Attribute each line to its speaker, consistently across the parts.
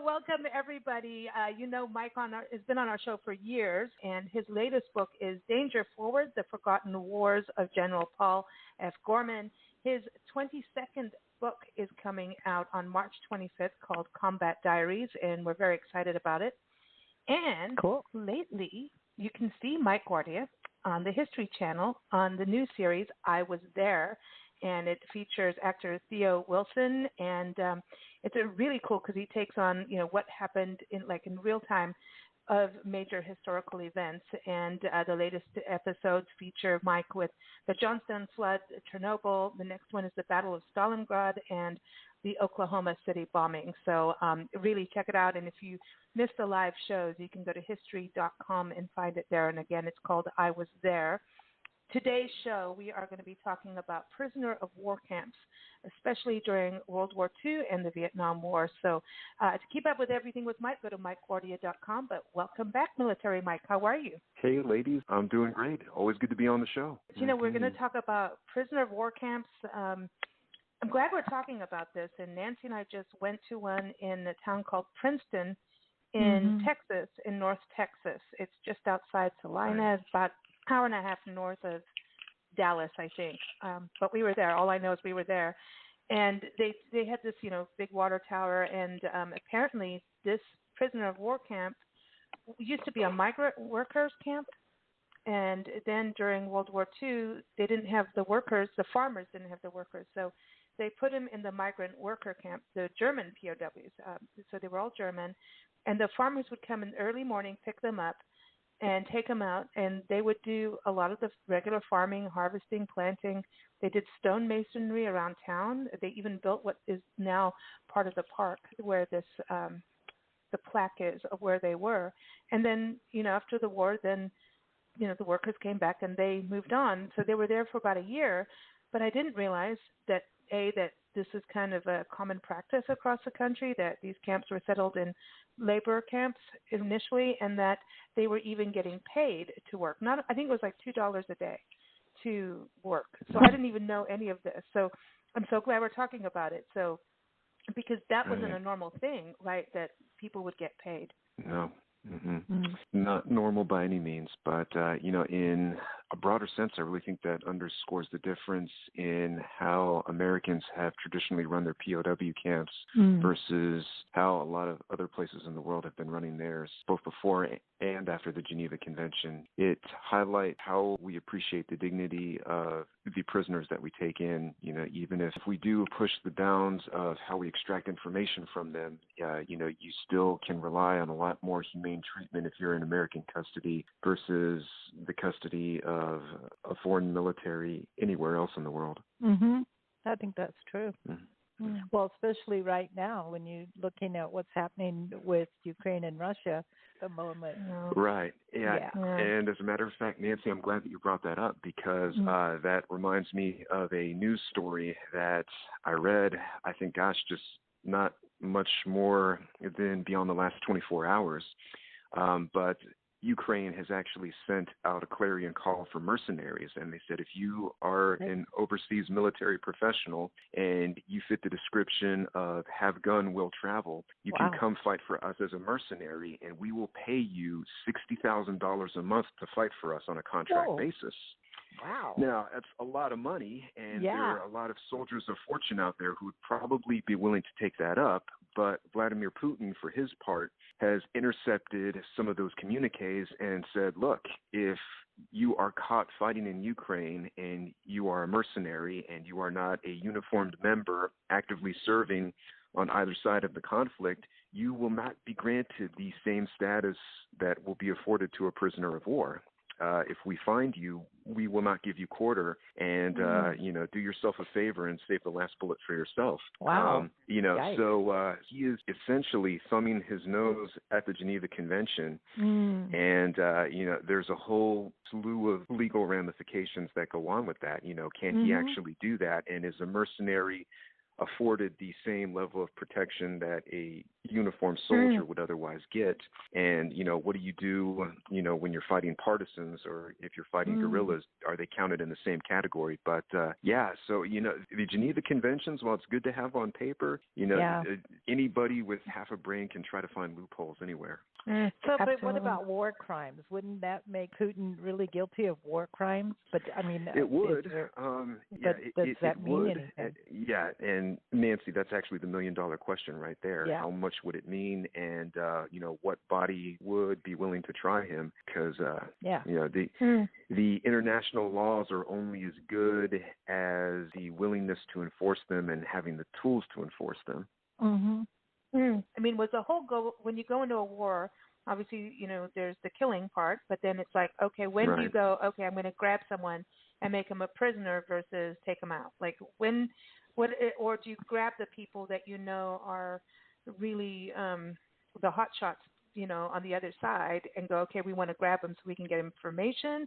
Speaker 1: welcome everybody. Mike has been on our show for years, and his latest book is Danger Forward, The Forgotten Wars of General Paul F. Gorman. His 22nd book is coming out on March 25th called Combat Diaries, and we're very excited about it. And lately, you can see Mike Guardia on the History Channel on the new series, I Was There, and it features actor Theo Wilson, and it's a really cool because he takes on, what happened in real time of major historical events, and the latest episodes feature Mike with the Johnstown flood, Chernobyl. The next one is the Battle of Stalingrad and the Oklahoma City bombing. So really check it out, and if you missed the live shows, you can go to history.com and find it there, and again, it's called I Was There. Today's show, we are going to be talking about prisoner of war camps, especially during World War II and the Vietnam War. So to keep up with everything with Mike, go to MikeGuardia.com. But welcome back, Military Mike. How are you?
Speaker 2: Hey, ladies. I'm doing great. Always good to be on the show.
Speaker 1: We're going to talk about prisoner of war camps. I'm glad we're talking about this. And Nancy and I just went to one in a town called Princeton in Texas, in North Texas. It's just outside Salina. It's about hour and a half north of Dallas, I think. But we were there. All I know is we were there. And they had this, big water tower. And apparently this prisoner of war camp used to be a migrant workers camp. And then during World War II, they didn't have the workers. The farmers didn't have the workers. So they put them in the migrant worker camp, the German POWs. So they were all German. And the farmers would come in early morning, pick them up, and take them out, and they would do a lot of the regular farming, harvesting, planting. They did stone masonry around town. They even built what is now part of the park where this the plaque is of where they were. And then, after the war, then, the workers came back and they moved on. So they were there for about a year, but I didn't realize that this is kind of a common practice across the country, that these camps were settled in labor camps initially, and that they were even getting paid to work. I think it was like $2 a day to work. So I didn't even know any of this. So I'm so glad we're talking about it. So because that wasn't a normal thing, right, that people would get paid.
Speaker 2: No. Not normal by any means, but, in a broader sense, I really think that underscores the difference in how Americans have traditionally run their POW camps versus how a lot of other places in the world have been running theirs, both before and after the Geneva Convention. It highlights how we appreciate the dignity of the prisoners that we take in, even if we do push the bounds of how we extract information from them, you still can rely on a lot more humane treatment if you're in American custody versus the custody of a foreign military anywhere else in the world.
Speaker 3: I think that's true. Well, especially right now when you're looking at what's happening with Ukraine and Russia at the moment.
Speaker 2: Right. Yeah. And as a matter of fact, Nancy, I'm glad that you brought that up because that reminds me of a news story that I read, I think, just not much more than beyond the last 24 hours. But Ukraine has actually sent out a clarion call for mercenaries, and they said if you are an overseas military professional and you fit the description of have gun, will travel, you can come fight for us as a mercenary, and we will pay you $60,000 a month to fight for us on a contract basis.
Speaker 3: Wow.
Speaker 2: Now, that's a lot of money, and there are a lot of soldiers of fortune out there who would probably be willing to take that up, but Vladimir Putin, for his part, has intercepted some of those communiques and said, look, if you are caught fighting in Ukraine and you are a mercenary and you are not a uniformed member actively serving on either side of the conflict, you will not be granted the same status that will be afforded to a prisoner of war. If we find you, we will not give you quarter, and do yourself a favor and save the last bullet for yourself.
Speaker 3: Wow.
Speaker 2: So he is essentially thumbing his nose at the Geneva Convention, and there's a whole slew of legal ramifications that go on with that. Can he actually do that? And is a mercenary afforded the same level of protection that a uniformed soldier would otherwise get. And, what do you do, when you're fighting partisans or if you're fighting guerrillas? Are they counted in the same category? But, so, the Geneva Conventions, while it's good to have on paper, anybody with half a brain can try to find loopholes anywhere.
Speaker 3: But what about war crimes? Wouldn't that make Putin really guilty of war crimes? But I mean,
Speaker 2: it would.
Speaker 3: Does that mean anything?
Speaker 2: And Nancy, that's actually the $1 million question right there.
Speaker 3: Yeah.
Speaker 2: How much would it mean? And what body would be willing to try him? Because the international laws are only as good as the willingness to enforce them and having the tools to enforce them.
Speaker 3: Mm-hmm.
Speaker 1: I mean, was the whole goal when you go into a war? Obviously, there's the killing part, but then it's like, okay, when do you go? Okay, I'm going to grab someone and make them a prisoner versus take them out. Like or do you grab the people that are really the hot shots, on the other side, and go, okay, we want to grab them so we can get information.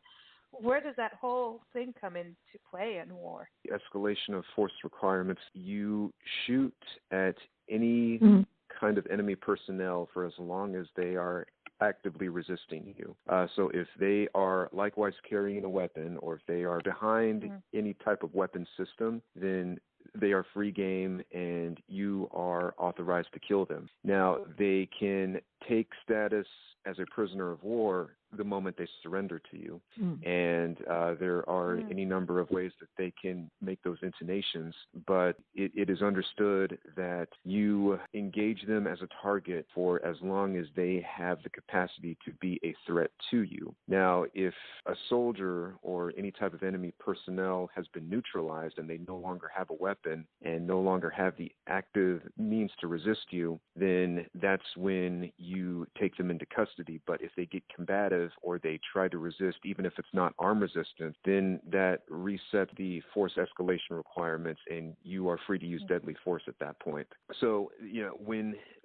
Speaker 1: Where does that whole thing come into play in war?
Speaker 2: Escalation of force requirements. You shoot at any kind of enemy personnel for as long as they are actively resisting you. So if they are likewise carrying a weapon, or if they are behind any type of weapon system, then they are free game and you are authorized to kill them. Now, they can take status as a prisoner of war the moment they surrender to you. And there are any number of ways that they can make those intonations, but it is understood that you engage them as a target for as long as they have the capacity to be a threat to you. Now, if a soldier or any type of enemy personnel has been neutralized and they no longer have a weapon and no longer have the active means to resist you, then that's when you take them into custody. But if they get combative or they try to resist, even if it's not arm resistant, then that resets the force escalation requirements and you are free to use deadly force at that point. So,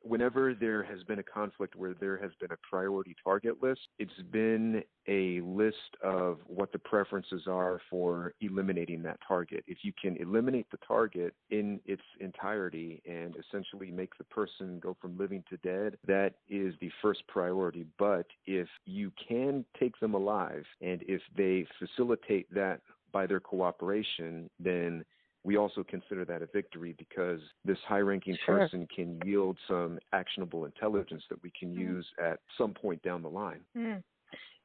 Speaker 2: whenever there has been a conflict where there has been a priority target list, it's been a list of what the preferences are for eliminating that target. If you can eliminate the target in its entirety and essentially make the person go from living to dead, that is the first priority. But if you can take them alive, and if they facilitate that by their cooperation, then we also consider that a victory, because this high-ranking person can yield some actionable intelligence that we can use at some point down the line.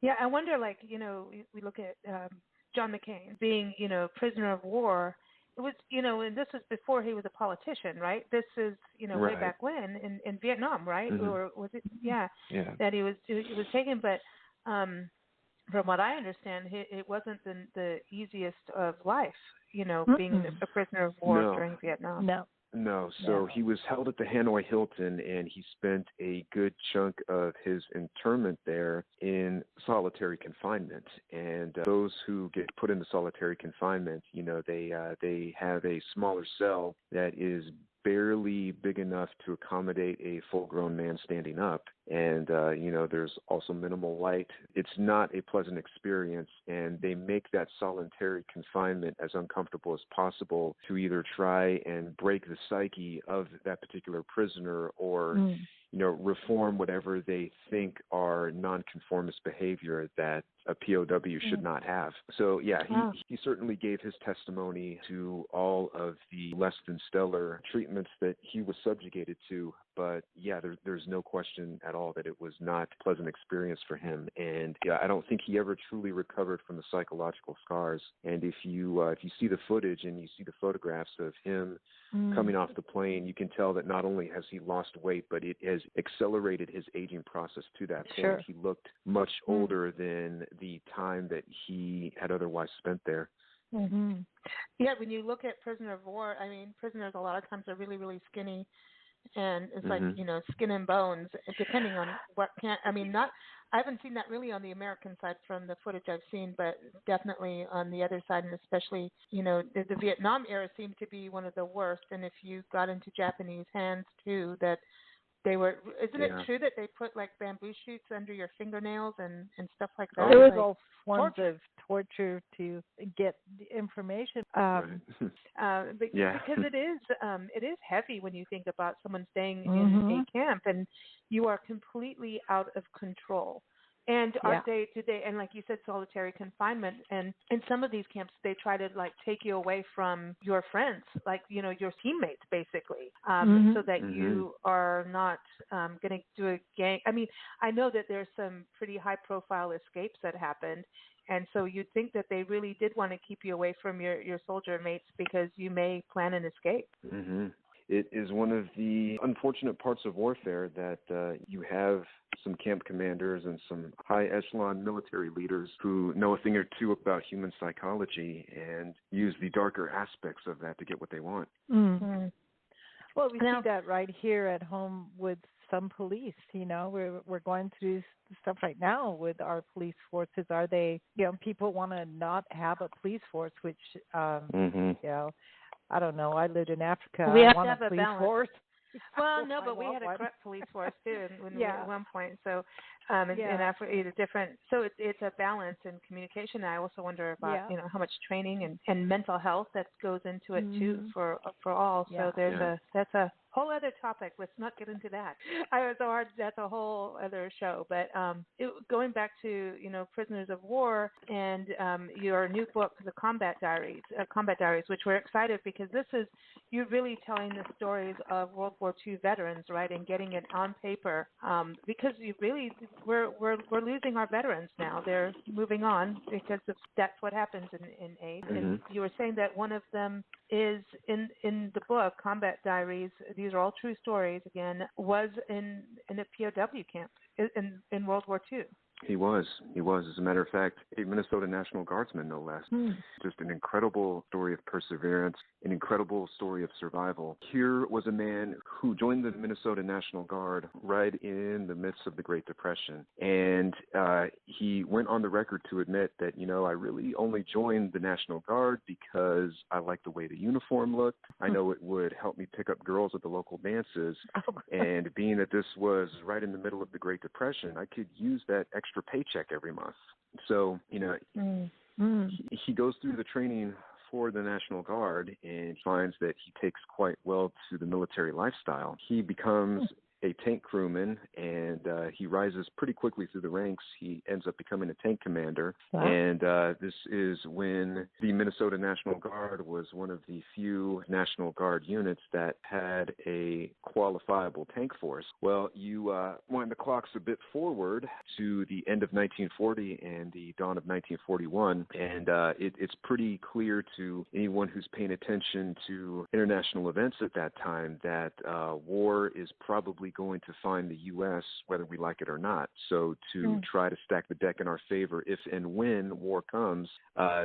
Speaker 1: Yeah, I wonder, we look at John McCain being, prisoner of war. It was, and this was before he was a politician, right? This is, way back when in Vietnam, right? Or was it? Yeah, that he was taken. But from what I understand, it wasn't the easiest of life, being a prisoner of war during Vietnam.
Speaker 2: No. So he was held at the Hanoi Hilton, and he spent a good chunk of his internment there in solitary confinement. And those who get put into solitary confinement, they have a smaller cell that is barely big enough to accommodate a full-grown man standing up. And, there's also minimal light. It's not a pleasant experience, and they make that solitary confinement as uncomfortable as possible to either try and break the psyche of that particular prisoner or, reform whatever they think are nonconformist behavior that a POW should not have. So, he certainly gave his testimony to all of the less than stellar treatments that he was subjugated to. But, there's no question at all that it was not a pleasant experience for him. And I don't think he ever truly recovered from the psychological scars. And if you see the footage and you see the photographs of him coming off the plane, you can tell that not only has he lost weight, but it has accelerated his aging process to that point.
Speaker 3: Sure.
Speaker 2: He looked much older than the time that he had otherwise spent there.
Speaker 1: Yeah, when you look at prisoner of war, prisoners a lot of times are really, really skinny. And it's like, skin and bones, depending on what I haven't seen that really on the American side from the footage I've seen, but definitely on the other side, and especially, the Vietnam era seemed to be one of the worst. And if you got into Japanese hands too, that They were. Isn't it
Speaker 2: Yeah.
Speaker 1: true that they put like bamboo shoots under your fingernails and stuff like that?
Speaker 3: There was
Speaker 1: like,
Speaker 3: all forms of torture to get the information.
Speaker 2: Right. Yeah.
Speaker 1: Because it is heavy when you think about someone staying
Speaker 3: Mm-hmm.
Speaker 1: in a camp and you are completely out of control. And our day-to-day, and like you said, solitary confinement. And in some of these camps, they try to like take you away from your friends, like your teammates, basically, so that you are not going to do a gang. I mean, I know that there's some pretty high-profile escapes that happened, and so you'd think that they really did want to keep you away from your soldier mates because you may plan an escape.
Speaker 2: Mm-hmm. It is one of the unfortunate parts of warfare that you have some camp commanders and some high echelon military leaders who know a thing or two about human psychology and use the darker aspects of that to get what they want.
Speaker 3: Mm-hmm. Well, we see that right here at home with some police. We're going through stuff right now with our police forces. Are they, people want to not have a police force, which, I don't know. I lived in Africa.
Speaker 1: We have
Speaker 3: to
Speaker 1: have
Speaker 3: a police
Speaker 1: balance.
Speaker 3: force.
Speaker 1: Well, no, but we had a corrupt police force too at one point. So, in Africa, it's different. So it's a balance in communication. I also wonder about how much training and mental health that goes into it too for all. So that's a whole other topic. Let's not get into that. That's a whole other show. But going back to prisoners of war and your new book, The Combat Diaries, which we're excited because you're really telling the stories of World War II veterans, right, and getting it on paper because we're losing our veterans now. They're moving on because that's what happens in aid. Mm-hmm. And you were saying that one of them is in the book, Combat Diaries. These are all true stories. Again, was in a POW camp in World War II.
Speaker 2: He was. As a matter of fact, a Minnesota National Guardsman, no less. Just an incredible story of perseverance, an incredible story of survival. Here was a man who joined the Minnesota National Guard right in the midst of the Great Depression. And he went on the record to admit that, I really only joined the National Guard because I liked the way the uniform looked. I know it would help me pick up girls at the local dances. And being that this was right in the middle of the Great Depression, I could use that extra paycheck every month. So, he goes through the training for the National Guard and finds that he takes quite well to the military lifestyle. He becomes a tank crewman, and he rises pretty quickly through the ranks. He ends up becoming a tank commander. Wow. And this is when the Minnesota National Guard was one of the few National Guard units that had a qualifiable tank force. Well, you wind the clocks a bit forward to the end of 1940 and the dawn of 1941, and it's pretty clear to anyone who's paying attention to international events at that time that war is probably going to find the U.S. whether we like it or not. So to try to stack the deck in our favor, if and when war comes,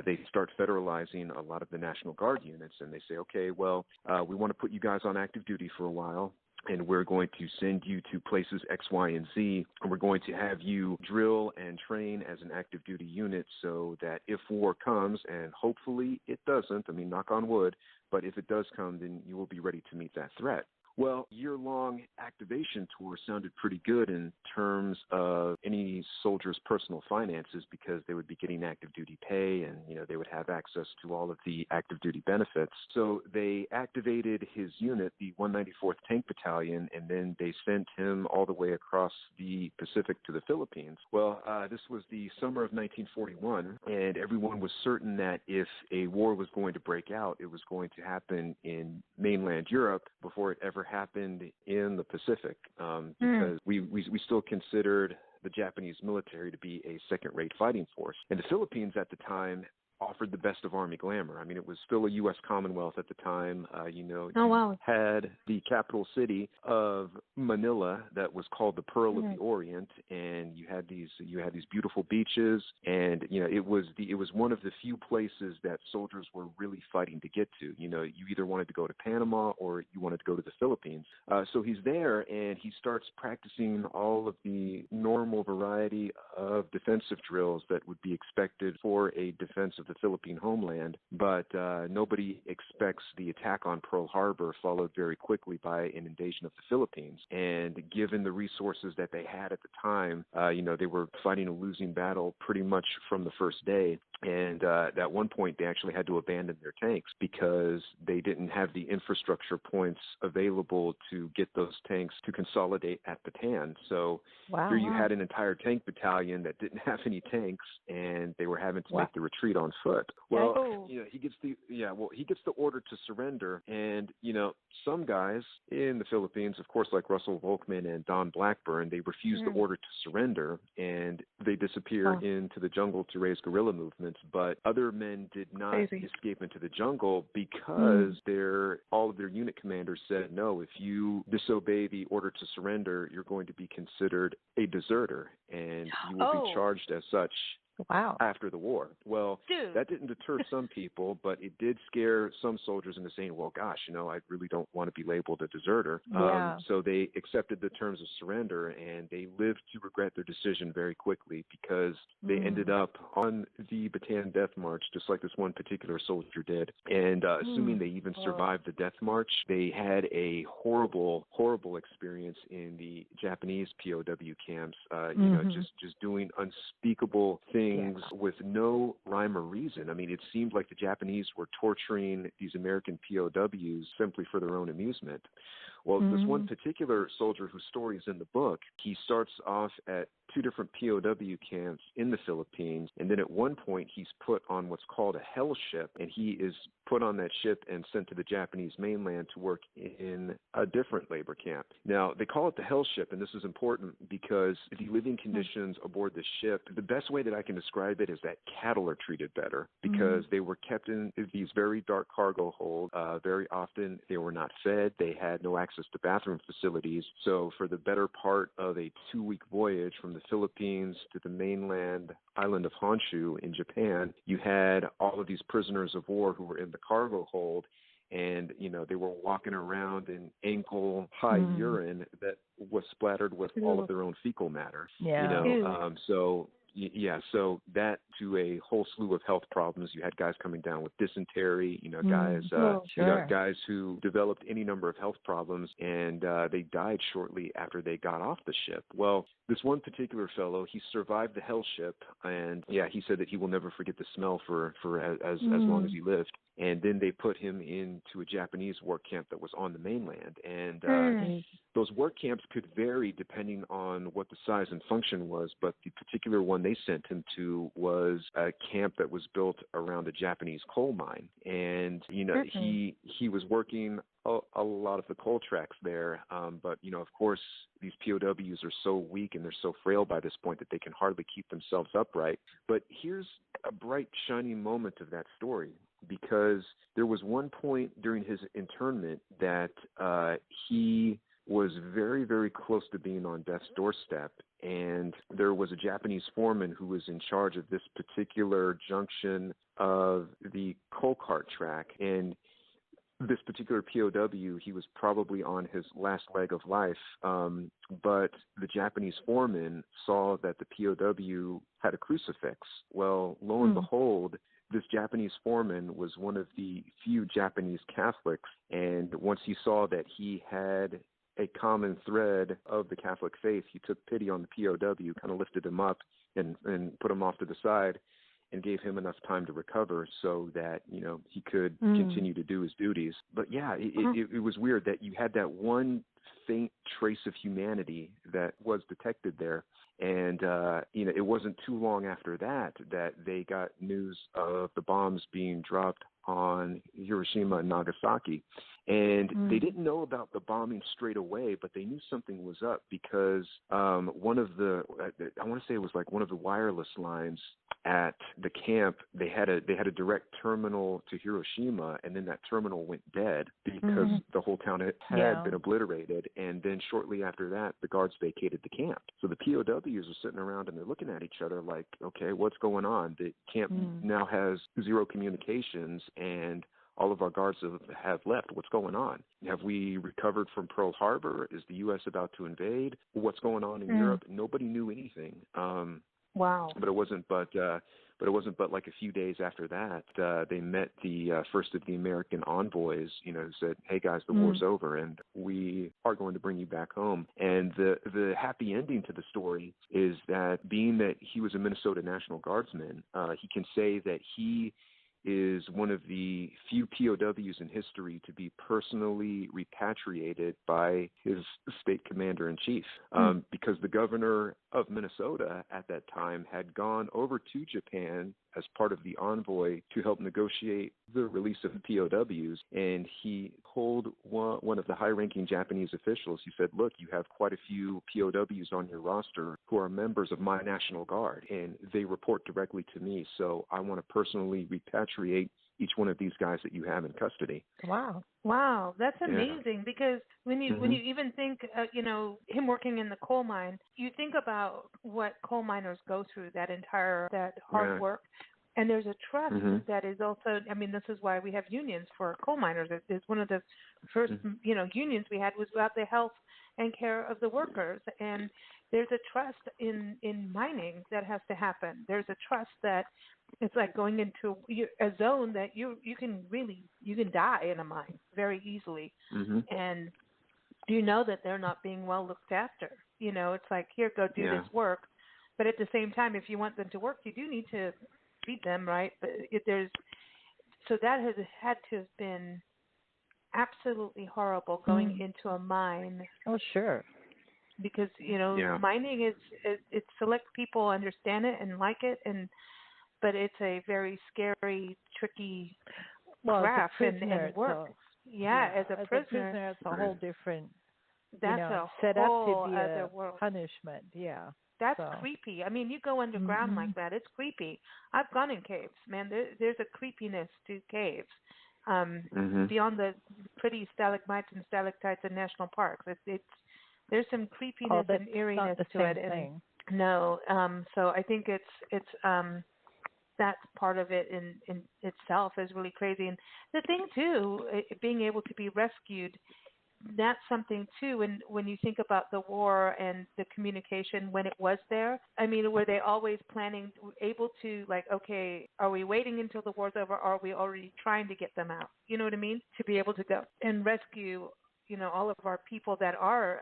Speaker 2: they start federalizing a lot of the National Guard units, and they say, okay, well, we want to put you guys on active duty for a while, and we're going to send you to places X, Y, and Z, and we're going to have you drill and train as an active duty unit so that if war comes, and hopefully it doesn't, I mean, knock on wood, but if it does come, then you will be ready to meet that threat. Well, year-long activation tour sounded pretty good in terms of any soldier's personal finances because they would be getting active duty pay and, they would have access to all of the active duty benefits. So they activated his unit, the 194th Tank Battalion, and then they sent him all the way across the Pacific to the Philippines. Well, this was the summer of 1941, and everyone was certain that if a war was going to break out, it was going to happen in mainland Europe before it ever happened in the Pacific, because we still considered the Japanese military to be a second-rate fighting force. And the Philippines at the time offered the best of Army glamour. I mean, it was still a U.S. Commonwealth at the time. Had the capital city of Manila that was called the Pearl of the Orient, and you had these beautiful beaches, and it was one of the few places that soldiers were really fighting to get to. You either wanted to go to Panama or you wanted to go to the Philippines. So he's there, and he starts practicing all of the normal variety of defensive drills that would be expected for a defensive the Philippine homeland, but nobody expects the attack on Pearl Harbor followed very quickly by an invasion of the Philippines. And given the resources that they had at the time, they were fighting a losing battle pretty much from the first day. And at one point, they actually had to abandon their tanks because they didn't have the infrastructure points available to get those tanks to consolidate at Bataan. So here you had an entire tank battalion that didn't have any tanks, and they were having to make the retreat on foot. Well, he gets the order to surrender, and some guys in the Philippines, of course, like Russell Volkman and Don Blackburn, they refuse the order to surrender, and they disappear into the jungle to raise guerrilla movements. But other men did not escape into the jungle because all of their unit commanders said, no, if you disobey the order to surrender, you're going to be considered a deserter, and you will be charged as such after the war. Well, that didn't deter some people, but it did scare some soldiers into saying, well, gosh, I really don't want to be labeled a deserter. So they accepted the terms of surrender, and they lived to regret their decision very quickly because they ended up on the Bataan Death March, just like this one particular soldier did. And assuming they even survived the Death March, they had a horrible, horrible experience in the Japanese POW camps, just doing unspeakable things with no rhyme or reason. I mean, it seemed like the Japanese were torturing these American POWs simply for their own amusement. Well, this one particular soldier whose story is in the book, he starts off at 2 different POW camps in the Philippines, and then at one point he's put on what's called a hell ship, and he is put on that ship and sent to the Japanese mainland to work in a different labor camp. Now, they call it the hell ship, and this is important because the living conditions aboard the ship, the best way that I can describe it is that cattle are treated better because they were kept in these very dark cargo holds. Very often they were not fed. They had no access to bathroom facilities. So for the better part of a 2-week voyage from the Philippines to the mainland island of Honshu in Japan, you had all of these prisoners of war who were in the cargo hold, and they were walking around in ankle-high urine that was splattered with all of their own fecal matter. So that to a whole slew of health problems. You had guys coming down with dysentery, guys who developed any number of health problems, and they died shortly after they got off the ship. Well, this one particular fellow, he survived the hell ship, and he said that he will never forget the smell for as long as he lived. And then they put him into a Japanese work camp that was on the mainland. And those work camps could vary depending on what the size and function was, but the particular one they sent him to was a camp that was built around a Japanese coal mine. And, he was working a lot of the coal tracks there. But, of course, these POWs are so weak and they're so frail by this point that they can hardly keep themselves upright. But here's a bright, shining moment of that story, because there was one point during his internment that he was very, very close to being on death's doorstep. And there was a Japanese foreman who was in charge of this particular junction of the coal cart track. And this particular POW, he was probably on his last leg of life, but the Japanese foreman saw that the POW had a crucifix. Well, lo and behold, this Japanese foreman was one of the few Japanese Catholics, and once he saw that he had a common thread of the Catholic faith, he took pity on the POW, kind of lifted him up and put him off to the side, and gave him enough time to recover so that, he could continue to do his duties. But it was weird that you had that one faint trace of humanity that was detected there. And, it wasn't too long after that they got news of the bombs being dropped on Hiroshima and Nagasaki. And they didn't know about the bombing straight away, but they knew something was up because one of the, I want to say it was like one of the wireless lines at the camp, they had a direct terminal to Hiroshima, and then that terminal went dead because the whole town had been obliterated. And then shortly after that, the guards vacated the camp. So the POWs are sitting around and they're looking at each other like, okay, what's going on? The camp now has zero communications, and all of our guards have left. What's going on? Have we recovered from Pearl Harbor? Is the U.S. about to invade? What's going on in Europe? Nobody knew anything.
Speaker 1: Wow.
Speaker 2: But it wasn't but But it wasn't but like a few days after that, they met the first of the American envoys, who said, hey, guys, the war's over, and we are going to bring you back home. And the happy ending to the story is that being that he was a Minnesota National Guardsman, he can say that he is one of the few POWs in history to be personally repatriated by his state commander-in-chief, because the governor of Minnesota at that time had gone over to Japan as part of the envoy to help negotiate the release of POWs, and he told one of the high-ranking Japanese officials, he said, look, you have quite a few POWs on your roster who are members of my National Guard, and they report directly to me, so I want to personally repatriate each one of these guys that you have in custody.
Speaker 1: Wow, that's amazing, because when you even think, him working in the coal mine, you think about what coal miners go through, that hard work. And there's a trust that is also, this is why we have unions for coal miners. It's one of the first, unions we had was about the health and care of the workers. And there's a trust in mining that has to happen. There's a trust that it's like going into a zone that you can die in a mine very easily. And you know that they're not being well looked after. It's like, here, go do this work. But at the same time, if you want them to work, you do need to feed them, right? But so that has had to have been absolutely horrible going into a mine.
Speaker 3: Oh, sure.
Speaker 1: Because mining is it's select people understand it and like it, but it's a very scary, tricky craft and work. As a prisoner,
Speaker 3: it's a whole different.
Speaker 1: That's a
Speaker 3: set
Speaker 1: whole
Speaker 3: up to be
Speaker 1: other world.
Speaker 3: Punishment. Yeah.
Speaker 1: That's creepy. You go underground like that, it's creepy. I've gone in caves, man. There's a creepiness to caves, beyond the pretty stalagmites and stalactites in national parks. There's some creepiness and eeriness to it. So I think it's that's part of it in itself is really crazy. And the thing too, being able to be rescued. That's something too. When you think about the war and the communication when it was there, were they always able to okay, are we waiting until the war's over, or are we already trying to get them out? You know what I mean? To be able to go and rescue, all of our people that are,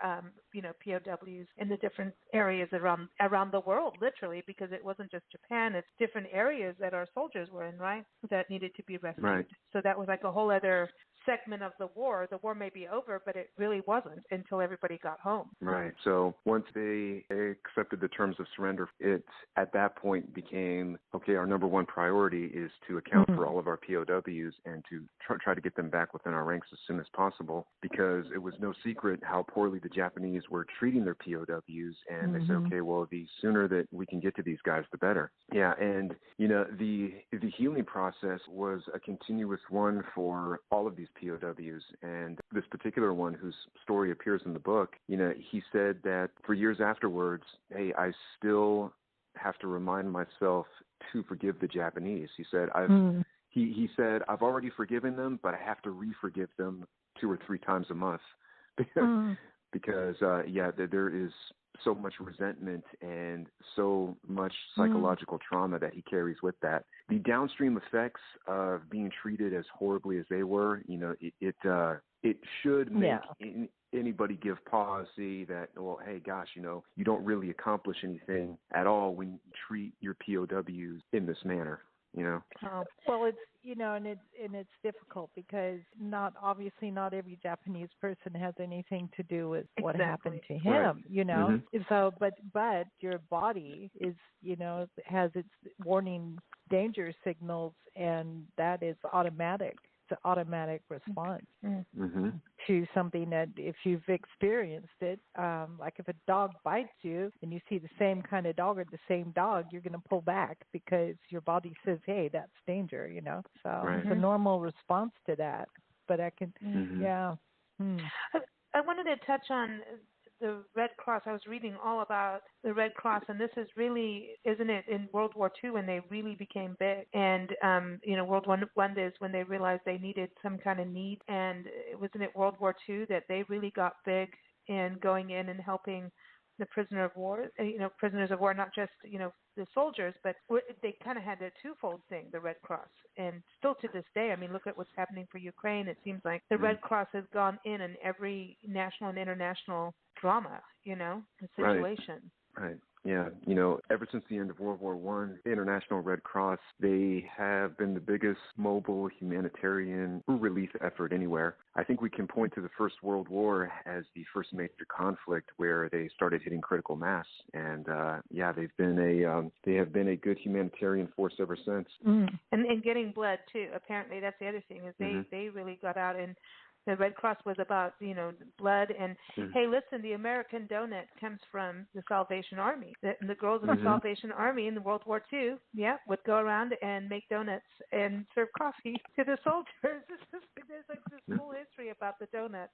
Speaker 1: POWs in the different areas around the world, literally, because it wasn't just Japan, it's different areas that our soldiers were in, right, that needed to be rescued.
Speaker 2: Right.
Speaker 1: So that was like a whole other segment of the war. The war may be over, but it really wasn't until everybody got home.
Speaker 2: Right. So once they accepted the terms of surrender, it at that point became, okay, our number one priority is to account for all of our POWs and to try to get them back within our ranks as soon as possible, because it was no secret how poorly the Japanese were treating their POWs. And they said, okay, well, the sooner that we can get to these guys, the better. Yeah. And, the healing process was a continuous one for all of these POWs, and this particular one whose story appears in the book, he said that for years afterwards, hey, I still have to remind myself to forgive the Japanese. He said, he said, I've already forgiven them, but I have to re-forgive them 2 or 3 times a month because there is so much resentment and so much psychological trauma that he carries with that. The downstream effects of being treated as horribly as they were, it should make anybody give pause, see that, well, hey, gosh, you don't really accomplish anything at all when you treat your POWs in this manner.
Speaker 3: Well, it's and it's difficult because not every Japanese person has anything to do with what happened to him, So but your body is has its warning danger signals, and that is automatic. It's an automatic response to something that if you've experienced it, like if a dog bites you and you see the same kind of dog or the same dog, you're going to pull back because your body says, hey, that's danger, So it's a normal response to that. But I can,
Speaker 1: I wanted to touch on the Red Cross. I was reading all about the Red Cross, and this is really, isn't it, in World War II when they really became big. And, World War I is when they realized they needed some kind of need. And wasn't it World War II that they really got big in going in and helping the prisoner of war, prisoners of war, not just, the soldiers, but they kind of had a twofold thing, the Red Cross. And still to this day, I mean, look at what's happening for Ukraine. It seems like the Red Cross has gone in every national and international drama, the situation.
Speaker 2: Right. Yeah, ever since the end of World War I, the International Red Cross, they have been the biggest mobile humanitarian relief effort anywhere. I think we can point to the First World War as the first major conflict where they started hitting critical mass, and they have been a good humanitarian force ever since.
Speaker 1: And getting blood too. Apparently, that's the other thing is they really got out and. The Red Cross was about, blood. And, hey, listen, the American donut comes from the Salvation Army. The girls in the Salvation Army in World War II, would go around and make donuts and serve coffee to the soldiers. There's like this whole history about the donut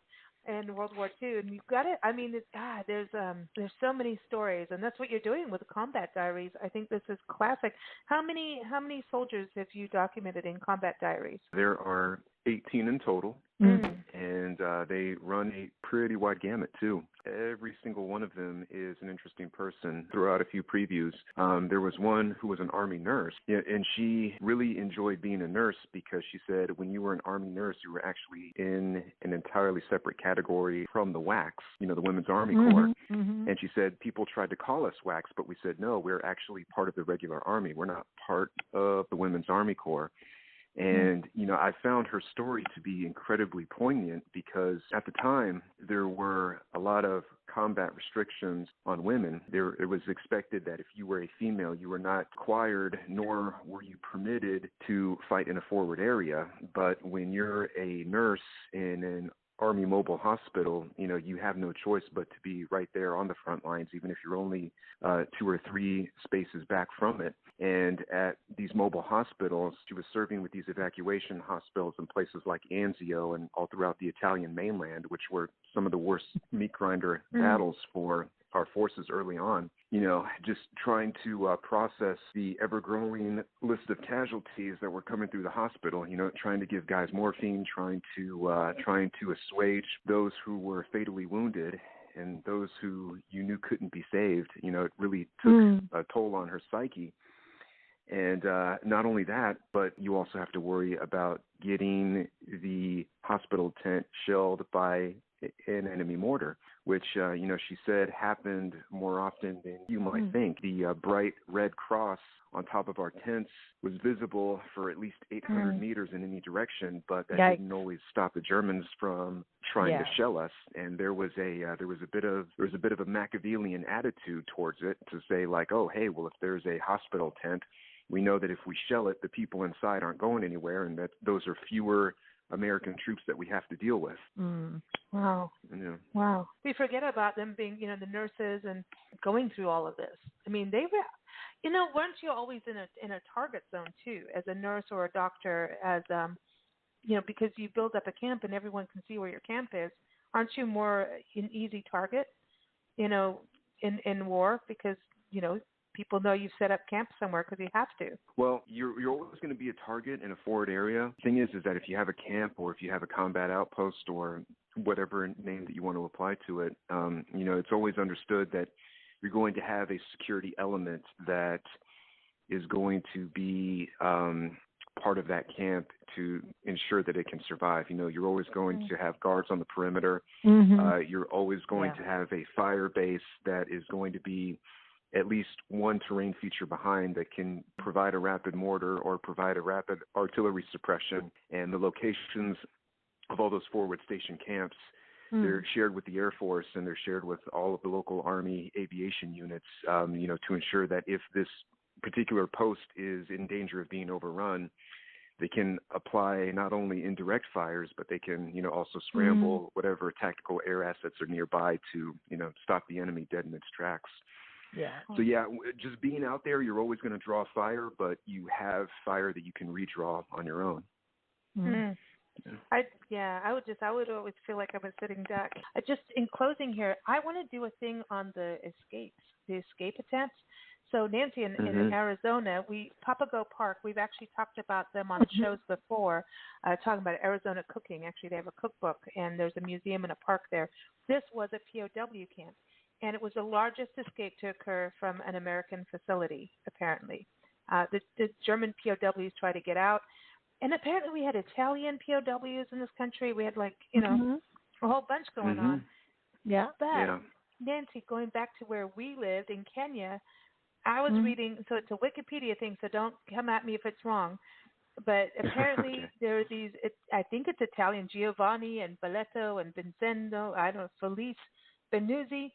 Speaker 1: in World War II. And you've got it. I mean, there's so many stories. And that's what you're doing with the Combat Diaries. I think this is classic. How many soldiers have you documented in Combat Diaries?
Speaker 2: There are 18 in total, and they run a pretty wide gamut, too. Every single one of them is an interesting person. Throughout a few previews, there was one who was an Army nurse, and she really enjoyed being a nurse because she said when you were an Army nurse, you were actually in an entirely separate category from the WACs, the Women's Army Corps. And she said people tried to call us WACs, but we said, no, we're actually part of the regular Army. We're not part of the Women's Army Corps. And, I found her story to be incredibly poignant because at the time there were a lot of combat restrictions on women. It was expected that if you were a female, you were not required nor were you permitted to fight in a forward area. But when you're a nurse in an Army mobile hospital, you have no choice but to be right there on the front lines, even if you're only 2 or 3 spaces back from it. And at these mobile hospitals, she was serving with these evacuation hospitals in places like Anzio and all throughout the Italian mainland, which were some of the worst meat grinder battles for our forces early on. Just trying to process the ever-growing list of casualties that were coming through the hospital, trying to give guys morphine, trying to assuage those who were fatally wounded and those who you knew couldn't be saved. It really took a toll on her psyche. And not only that, but you also have to worry about getting the hospital tent shelled by an enemy mortar, which, she said happened more often than you might think. The bright red cross on top of our tents was visible for at least 800 meters in any direction, but that didn't always stop the Germans from trying to shell us. And there was a bit of a Machiavellian attitude towards it to say like, oh, hey, well, if there's a hospital tent, we know that if we shell it, the people inside aren't going anywhere, and that those are fewer American troops that we have to deal with.
Speaker 1: Wow. Yeah. Wow. We forget about them being, the nurses and going through all of this. I mean, weren't you always in a target zone too, as a nurse or a doctor, as because you build up a camp and everyone can see where your camp is. Aren't you more an easy target, in war because people know you've set up camp somewhere because you have to.
Speaker 2: Well, you're always going to be a target in a forward area. The thing is that if you have a camp or if you have a combat outpost or whatever name that you want to apply to it, it's always understood that you're going to have a security element that is going to be part of that camp to ensure that it can survive. You're always going to have guards on the perimeter. You're always going to have a fire base that is going to be at least one terrain feature behind that can provide a rapid mortar or provide a rapid artillery suppression. And the locations of all those forward station camps, they're shared with the Air Force and they're shared with all of the local Army aviation units, to ensure that if this particular post is in danger of being overrun, they can apply not only indirect fires, but they can, also scramble whatever tactical air assets are nearby to, stop the enemy dead in its tracks.
Speaker 3: Yeah.
Speaker 2: So just being out there, you're always going to draw fire, but you have fire that you can redraw on your own.
Speaker 1: I would always feel like I'm a sitting duck. Just in closing here, I want to do a thing on the escape attempts. So Nancy, in Arizona, Papago Park, we've actually talked about them on shows before, talking about Arizona cooking. Actually, they have a cookbook, and there's a museum and a park there. This was a POW camp. and it was the largest escape to occur from an American facility, apparently. The German POWs tried to get out, and apparently we had Italian POWs in this country. We had, like, a whole bunch going on.
Speaker 3: Yeah.
Speaker 1: But, Nancy, going back to where we lived in Kenya, I was reading, so it's a Wikipedia thing, so don't come at me if it's wrong. But apparently there are these, I think it's Italian, Giovanni and Belletto and Vincenzo, I don't know, Felice Benuzzi.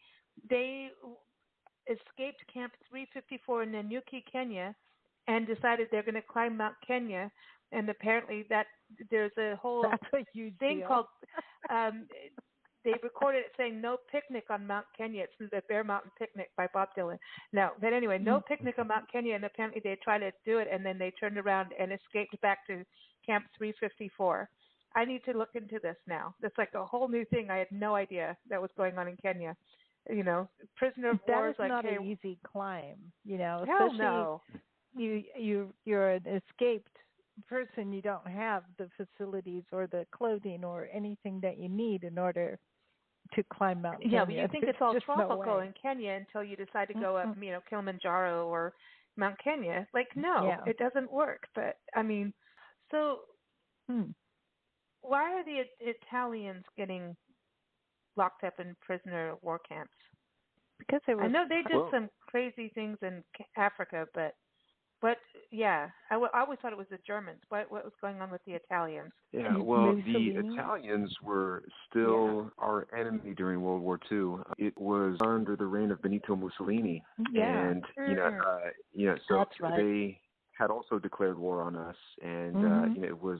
Speaker 1: They escaped Camp 354 in Nanyuki, Kenya, and decided they're going to climb Mount Kenya. And apparently that there's a whole thing called, they recorded it saying "No Picnic on Mount Kenya." It's the Bear Mountain Picnic by Bob Dylan. No, but anyway, no picnic on Mount Kenya, and apparently they tried to do it, and then they turned around and escaped back to Camp 354. I need to look into this now. That's like a whole new thing. I had no idea that was going on in Kenya. Prisoner of war is like,
Speaker 3: not an easy climb.
Speaker 1: Hell
Speaker 3: especially
Speaker 1: no.
Speaker 3: You're an escaped person. You don't have the facilities or the clothing or anything that you need in order to climb Mount Kenya.
Speaker 1: Yeah, but you think it's all tropical
Speaker 3: no
Speaker 1: in Kenya until you decide to go up, Kilimanjaro or Mount Kenya. Like, no, it doesn't work. But, so why are the Italians getting locked up in prisoner of war camps?
Speaker 3: Because
Speaker 1: I know they did some crazy things in Africa, but I always thought it was the Germans. What was going on with the Italians?
Speaker 2: Yeah, well, the Italians were still our enemy during World War II. It was under the reign of Benito Mussolini, and so
Speaker 3: that's right.
Speaker 2: They had also declared war on us, and it was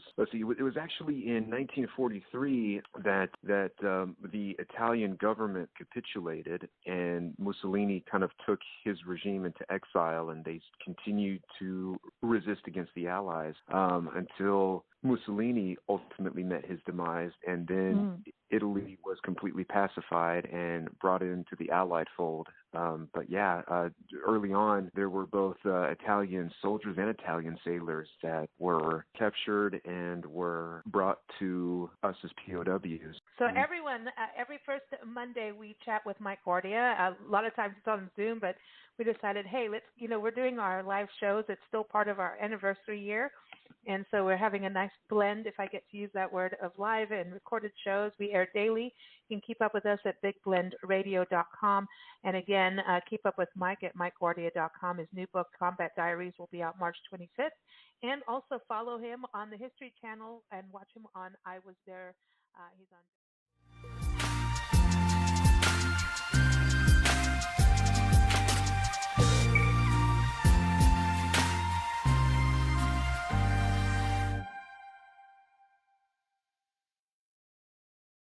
Speaker 2: actually in 1943 that the Italian government capitulated, and Mussolini kind of took his regime into exile, and they continued to resist against the Allies until Mussolini ultimately met his demise, and then Italy was completely pacified and brought into the Allied fold. Early on, there were both Italian soldiers and Italian sailors that were captured and were brought to us as POWs.
Speaker 1: So everyone, every first Monday we chat with Mike Guardia. A lot of times it's on Zoom, but we decided, hey, let's, we're doing our live shows. It's still part of our anniversary year. And so we're having a nice blend, if I get to use that word, of live and recorded shows. We air daily. You can keep up with us at bigblendradio.com. And again, keep up with Mike at MikeGuardia.com. His new book, Combat Diaries, will be out March 25th. And also follow him on the History Channel and watch him on I Was There. He's on.